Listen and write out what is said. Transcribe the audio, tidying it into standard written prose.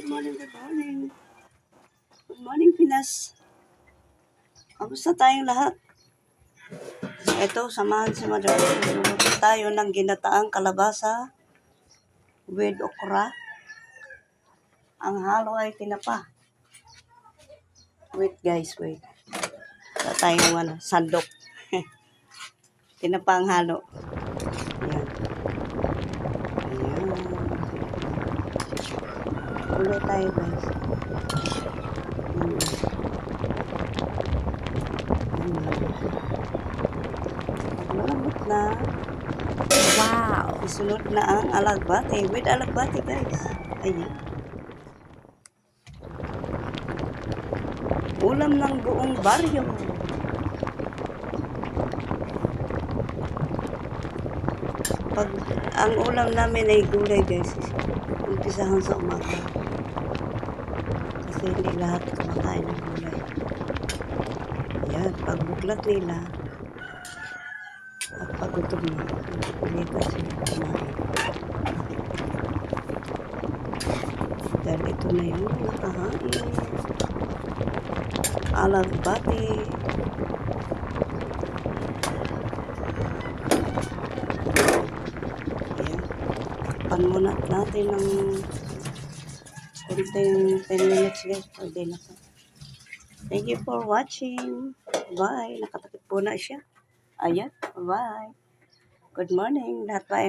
Good morning, good morning. Good morning, Pinas. Kamusta tayong lahat? Ito, samahan si Mother. Luluto tayo ng ginataang kalabasa with okra. Ang halo ay tinapa. Wait guys, wait. Wala tayong sandok. Tinapa ang halo. Ayan. Ayan. Ulo tayo guys. Malambot na. Wow! Isunod na ang alagbati. With alagbati guys. Ayan. Ulam ng buong baryo. Pag ang ulam namin ay gulay guys, umpisahan sa umaga. Kasi hindi lahat kumakain ng gulay. Ayan, pag buklat nila, at pagutom na, pilitan sila kumain. Dahil ito na yung nakahain. Alagbati. Ayan. Takpan muna natin ng konting 10 minutes guys. Pwede na po. Thank you for watching. Bye. Nakatakip po na siya. Ayan. Bye. Good morning. Lahat pa